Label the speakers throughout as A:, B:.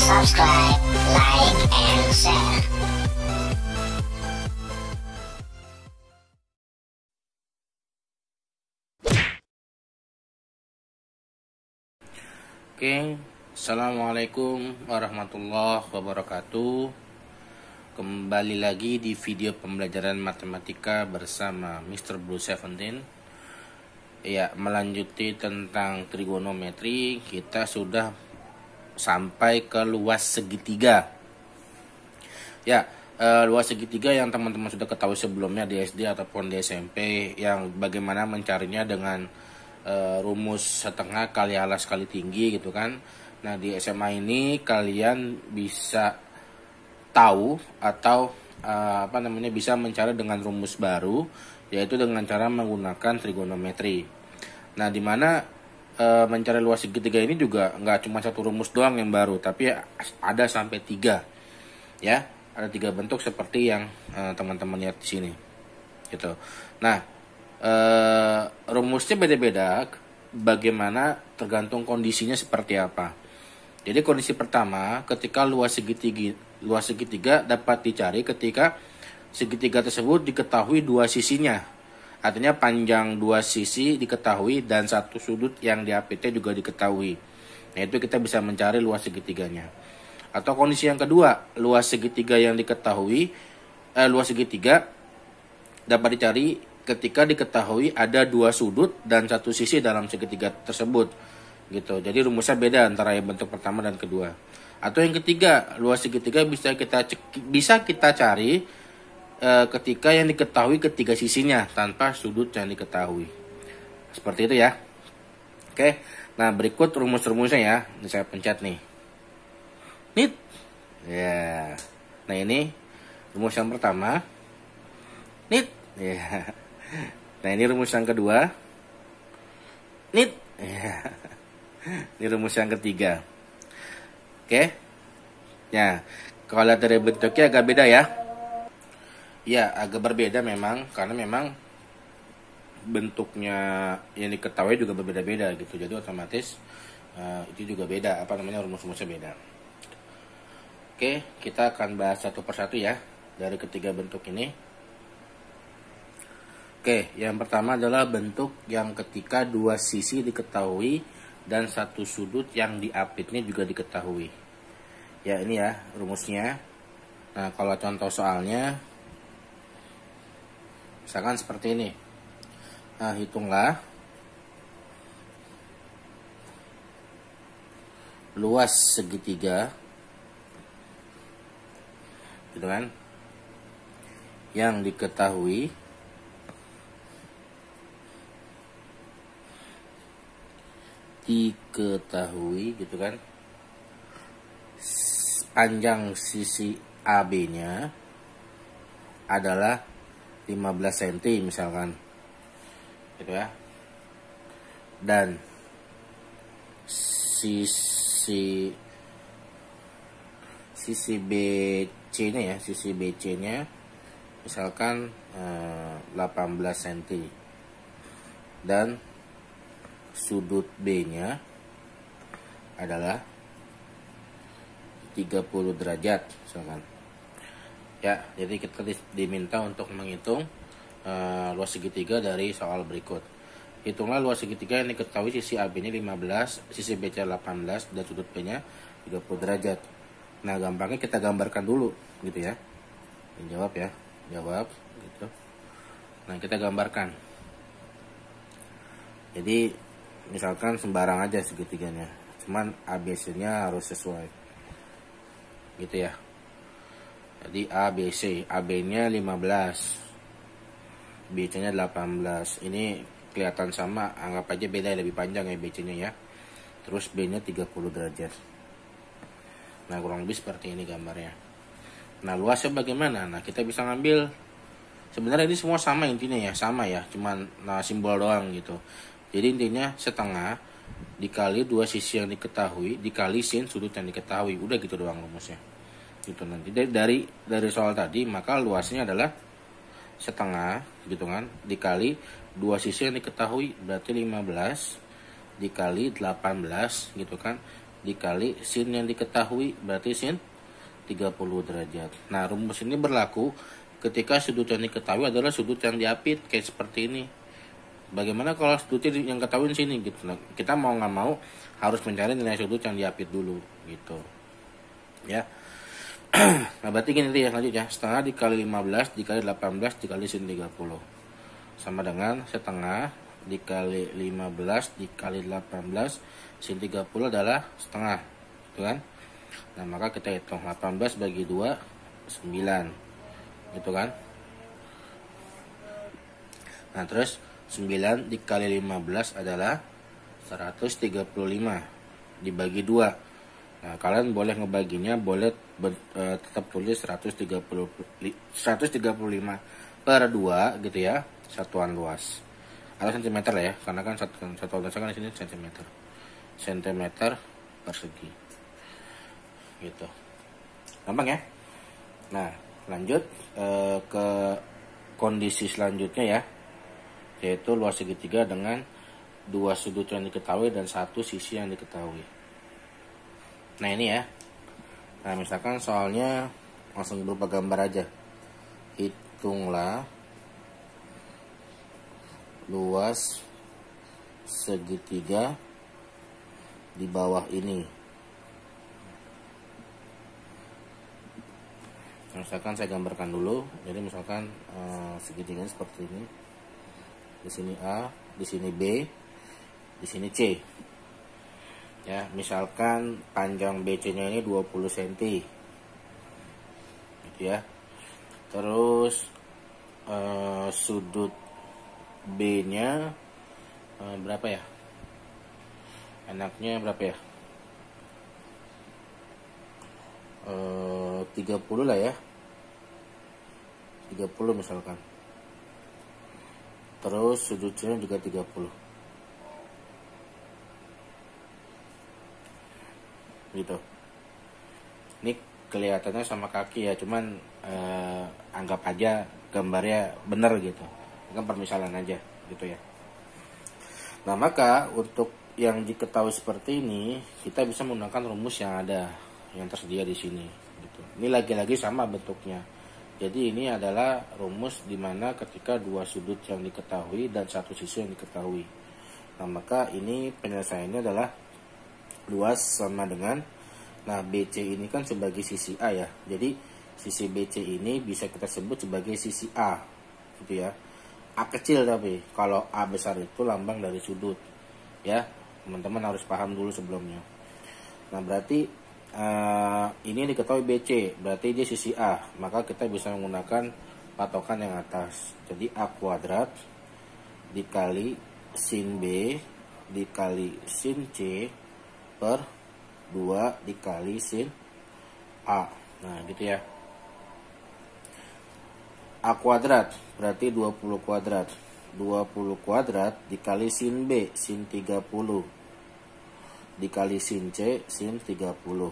A: subscribe, like, and share.
B: Oke, Assalamualaikum warahmatullahi wabarakatuh. Kembali lagi di video pembelajaran matematika bersama Mr. Blue 17. Ya, melanjuti tentang trigonometri, kita sudah sampai ke luas segitiga. Ya, luas segitiga yang teman-teman sudah ketahui sebelumnya di SD ataupun di SMP, yang bagaimana mencarinya dengan rumus setengah kali alas kali tinggi gitu kan. Nah, di SMA ini kalian bisa tahu atau bisa mencari dengan rumus baru, yaitu dengan cara menggunakan trigonometri. Nah, di mana mencari luas segitiga ini juga nggak cuma satu rumus doang yang baru, tapi ada sampai 3. Ya, ada 3 bentuk seperti yang teman-teman lihat di sini gitu. Nah, rumusnya beda-beda, bagaimana tergantung kondisinya seperti apa. Jadi kondisi pertama, ketika luas segitiga dapat dicari ketika segitiga tersebut diketahui 2 sisinya. Artinya panjang 2 sisi diketahui dan 1 sudut yang diapitnya juga diketahui. Nah, itu kita bisa mencari luas segitiganya. Atau kondisi yang kedua, luas segitiga dapat dicari ketika diketahui ada 2 sudut dan 1 sisi dalam segitiga tersebut gitu. Jadi rumusnya beda antara yang bentuk pertama dan kedua. Atau yang ketiga, luas segitiga bisa kita cari ketika yang diketahui ketiga sisinya tanpa sudut yang diketahui. Seperti itu ya. Oke. Nah, berikut rumus-rumusnya ya. Ini saya pencet nih. Nit. Ya. Nah, ini rumus yang pertama. Nit. Ya. Nah, ini rumus yang kedua. Nit. Ya. Ini rumus yang ketiga. Oke. Ya, kalau lihat dari bentuknya agak beda ya. Ya, agak berbeda memang, karena memang bentuknya yang diketahui juga berbeda-beda gitu. Jadi otomatis itu juga beda, rumus-rumusnya beda. Oke, kita akan bahas satu persatu ya dari ketiga bentuk ini. Oke, yang pertama adalah bentuk yang ketika 2 sisi diketahui dan 1 sudut yang diapitnya juga diketahui. Ya, ini ya rumusnya. Nah, kalau contoh soalnya misalkan seperti ini. Nah, hitunglah luas segitiga gitu kan, yang diketahui gitu kan, panjang sisi AB-nya adalah 15 cm misalkan gitu ya, dan sisi BC-nya misalkan 18 cm dan sudut B-nya adalah 30 derajat misalkan. Ya, jadi kita diminta untuk menghitung luas segitiga dari soal berikut. Hitunglah luas segitiga yang diketahui sisi AB-nya 15, sisi BC 18 dan sudut B-nya 30 derajat. Nah, gampangnya kita gambarkan dulu gitu ya. Jawab gitu. Nah, kita gambarkan. Jadi misalkan sembarang aja segitiganya, cuman ABC-nya harus sesuai gitu ya. Jadi ABC, AB-nya 15, BC-nya 18. Ini kelihatan sama, anggap aja beda, lebih panjang ya BC-nya ya. Terus B-nya 30 derajat. Nah, kurang lebih seperti ini gambarnya. Nah, luasnya bagaimana? Nah, kita bisa ngambil, sebenarnya ini semua sama intinya ya, cuman simbol doang gitu. Jadi intinya setengah dikali 2 sisi yang diketahui dikali sin sudut yang diketahui. Udah gitu doang rumusnya. Gitu nanti dari soal tadi, maka luasnya adalah setengah gitu kan dikali 2 sisi yang diketahui, berarti 15 dikali 18 gitu kan, dikali sin yang diketahui, berarti sin 30 derajat. Nah, rumus ini berlaku ketika sudut yang diketahui adalah sudut yang diapit, kayak seperti ini. Bagaimana kalau sudut yang ketahui sini gitu. Nah, kita mau nggak mau harus mencari nilai sudut yang diapit dulu gitu. Ya. Nah, berarti gini ya, lanjut ya. Setengah dikali 15 dikali 18 dikali sin 30 sama dengan setengah dikali 15 dikali 18 sin 30 adalah setengah, gitu kan? Nah, maka kita hitung 18 bagi 2 9, gitu kan? Nah, terus 9 dikali 15 adalah 135 dibagi 2. Nah, kalian boleh ngebaginya, boleh tetap tulis 135 per 2 gitu ya, satuan luas. Atau sentimeter lah ya, karena kan satuan luasnya kan di sini sentimeter. Sentimeter persegi. Gitu. Gampang ya? Nah, lanjut ke kondisi selanjutnya ya, yaitu luas segitiga dengan dua sudut yang diketahui dan satu sisi yang diketahui. Nah, ini ya. Nah, misalkan soalnya langsung berupa gambar aja. Hitunglah luas segitiga di bawah ini. Misalkan saya gambarkan dulu. Jadi misalkan segitiganya seperti ini. Di sini A, di sini B, di sini C. Ya, misalkan panjang BC-nya ini 20 cm. Gitu ya. Terus sudut B-nya berapa ya? Enaknya berapa ya? 30 lah ya. 30 misalkan. Terus sudutnya juga 30. Gitu. Ini kelihatannya sama kaki ya, cuman anggap aja gambarnya bener gitu. Ini kan permisalan aja gitu ya. Nah, maka untuk yang diketahui seperti ini, kita bisa menggunakan rumus yang ada, yang tersedia di sini gitu. Ini lagi-lagi sama bentuknya. Jadi ini adalah rumus dimana ketika dua sudut yang diketahui dan satu sisi yang diketahui. Nah, maka ini penyelesaiannya adalah luas sama dengan, nah BC ini kan sebagai sisi A ya, jadi sisi BC ini bisa kita sebut sebagai sisi A gitu ya. A kecil, tapi kalau A besar itu lambang dari sudut ya, teman-teman harus paham dulu sebelumnya. Nah, berarti ini diketahui BC, berarti dia sisi A, maka kita bisa menggunakan patokan yang atas. Jadi A kuadrat dikali sin B dikali sin C per 2 dikali sin A. Nah, gitu ya. A kuadrat berarti 20 kuadrat. 20 kuadrat dikali sin B, sin 30. Dikali sin C, sin 30.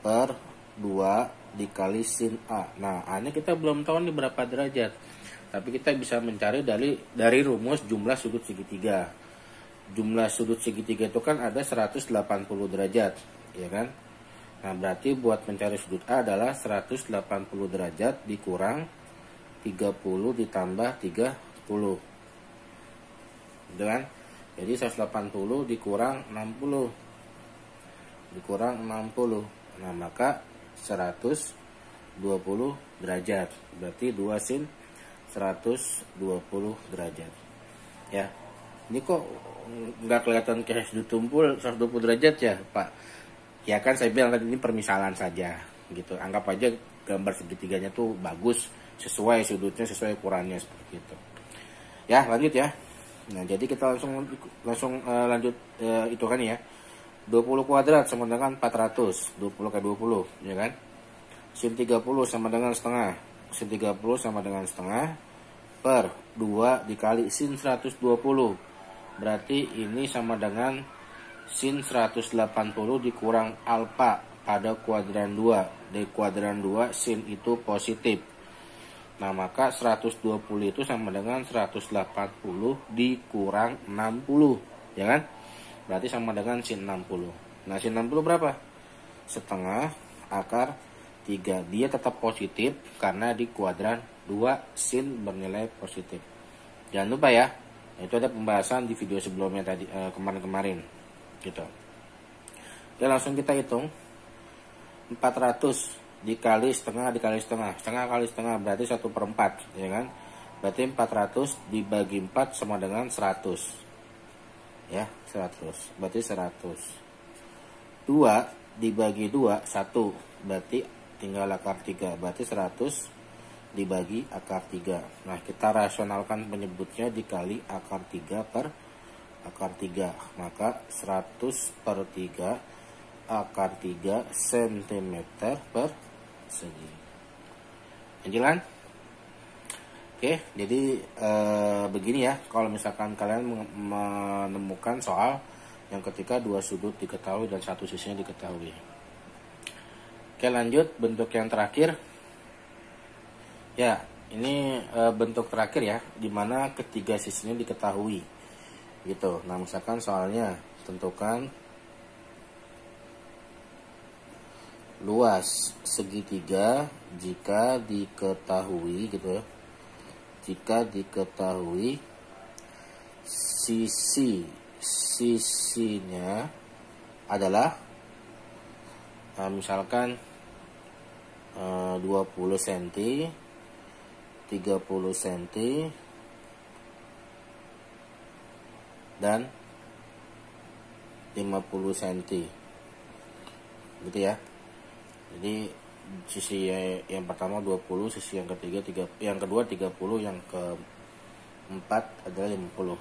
B: Per 2 dikali sin A. Nah, A-nya kita belum tahu nih berapa derajat. Tapi kita bisa mencari dari rumus jumlah sudut segitiga. Jumlah sudut segitiga itu kan ada 180 derajat, ya kan? Nah, berarti buat mencari sudut A adalah 180 derajat dikurang 30 ditambah 30. Gitu kan? Jadi 180 dikurang 60. Dikurang 60. Nah, maka 120 derajat. Berarti 2 sin 120 derajat. Ya. Ini kok nggak kelihatan kayak sudut tumpul 120 derajat ya, Pak? Ya kan saya bilang tadi ini permisalan saja gitu. Anggap aja gambar segitiganya tuh bagus, sesuai sudutnya, sesuai ukurannya seperti itu. Ya, lanjut ya. Nah, jadi kita langsung lanjut itu kan ya. 20 kuadrat sama dengan 400. 20 kali 20, ya kan? Sin 30 sama dengan setengah. Sin 30 sama dengan setengah per 2 dikali sin 120. Berarti ini sama dengan sin 180 dikurang alfa pada kuadran 2. Di kuadran 2 sin itu positif. Nah, maka 120 itu sama dengan 180 dikurang 60, ya kan? Berarti sama dengan sin 60. Nah, sin 60 berapa? Setengah akar 3. Dia tetap positif karena di kuadran 2 sin bernilai positif. Jangan lupa ya, itu ada pembahasan di video sebelumnya tadi, kemarin-kemarin gitu. Oke, langsung kita hitung. 400 dikali setengah dikali setengah, setengah kali setengah berarti 1/4, ya kan? Berarti 400 dibagi 4 sama dengan 100, ya, 100, berarti 100. 2 dibagi 2, 1, berarti tinggal akar 3, berarti 100 dibagi akar 3. Nah, kita rasionalkan penyebutnya dikali akar 3 per akar 3, maka 100/3 akar 3 cm per segi. Jalan? Oke, jadi begini ya, kalau misalkan kalian menemukan soal yang ketika dua sudut diketahui dan satu sisinya diketahui. Oke, lanjut bentuk yang terakhir. Ya, ini bentuk terakhir ya, dimana ketiga sisinya diketahui gitu. Nah, misalkan soalnya tentukan luas segitiga jika diketahui gitu ya. Jika diketahui sisinya adalah misalkan 20 cm, 30 cm, dan 50 cm gitu ya. Jadi sisi yang pertama 20, sisi yang ketiga 3, yang kedua 30, yang keempat adalah 50.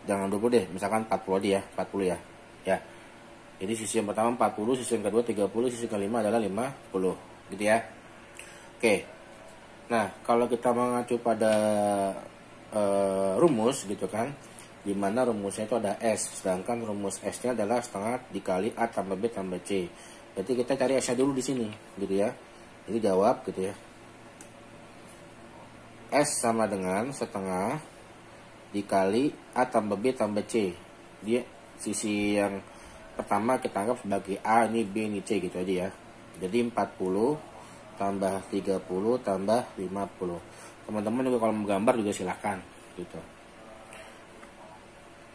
B: Jangan 20 deh, misalkan 40 aja ya, 40 ya. Ya. Jadi sisi yang pertama 40, sisi yang kedua 30, sisi kelima adalah 50, gitu ya. Oke. Nah, kalau kita mengacu pada rumus gitu kan, dimana rumusnya itu ada S, sedangkan rumus S-nya adalah setengah dikali A tambah B tambah C. Berarti kita cari S-nya dulu di sini, gitu ya. Jadi jawab gitu ya. S sama dengan setengah dikali A tambah B tambah C. Dia sisi yang pertama kita anggap sebagai A, ini B, ini C gitu aja ya. Jadi 40 tambah 30 tambah 50. Teman-teman juga kalau menggambar juga silahkan gitu.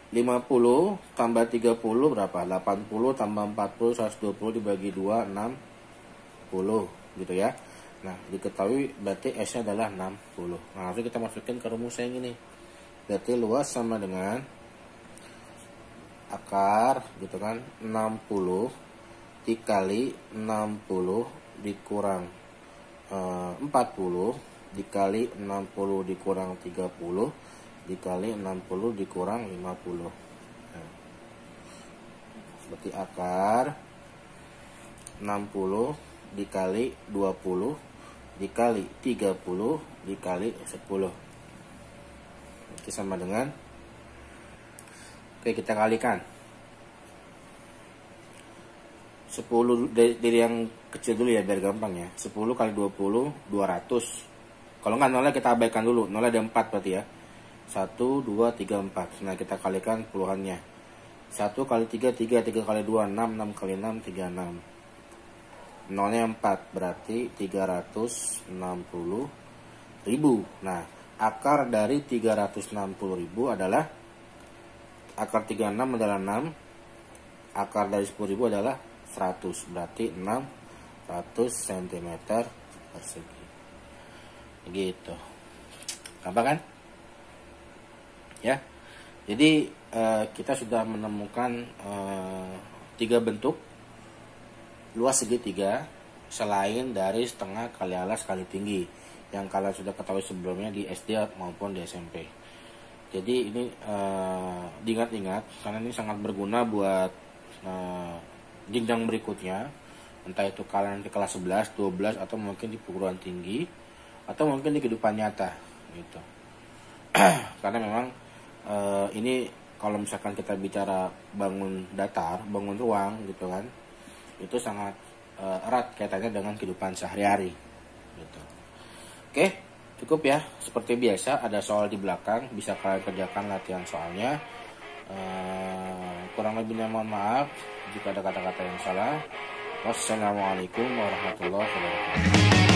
B: 50 tambah 30 berapa? 80 tambah 40, 120 dibagi 2, 60 gitu ya. Nah, diketahui berarti S-nya adalah 60. Nah, langsung kita masukin ke rumus yang ini. Berarti luas sama dengan akar gitu kan, 60 dikali 60 dikurang 40 dikali 60 dikurang 30 dikali 60 dikurang 50. Nah, berarti akar 60 dikali 20 dikali 30 dikali 10. Itu sama dengan, oke, kita kalikan 10 dari yang kecil dulu ya biar gampang ya. 10 kali 20 200. Kalau nggak nolnya kita abaikan dulu, nolnya ada 4 berarti ya. 1, 2, 3, 4. Nah, kita kalikan puluhannya. 1 kali 3, 3, 3 kali 2, 6, 6 kali 6, 36. Nolnya 4, berarti 360.000. Nah, akar dari 360.000 adalah, akar 36 adalah 6, akar dari 10.000 adalah 100, berarti 600 cm persegi. Gitu. Gampang kan? Ya, jadi kita sudah menemukan 3 bentuk luas segitiga selain dari setengah kali alas kali tinggi yang kalian sudah ketahui sebelumnya di SD maupun di SMP. Jadi ini diingat-ingat karena ini sangat berguna buat jenjang berikutnya, entah itu kalian di kelas 11, 12 atau mungkin di perguruan tinggi atau mungkin di kehidupan nyata gitu. Karena memang ini kalau misalkan kita bicara bangun datar, bangun ruang gitu kan, itu sangat erat kaitannya dengan kehidupan sehari-hari gitu. Oke, cukup ya. Seperti biasa ada soal di belakang, bisa kalian kerjakan latihan soalnya. Kurang lebihnya mohon maaf jika ada kata-kata yang salah. Wassalamualaikum warahmatullahi wabarakatuh.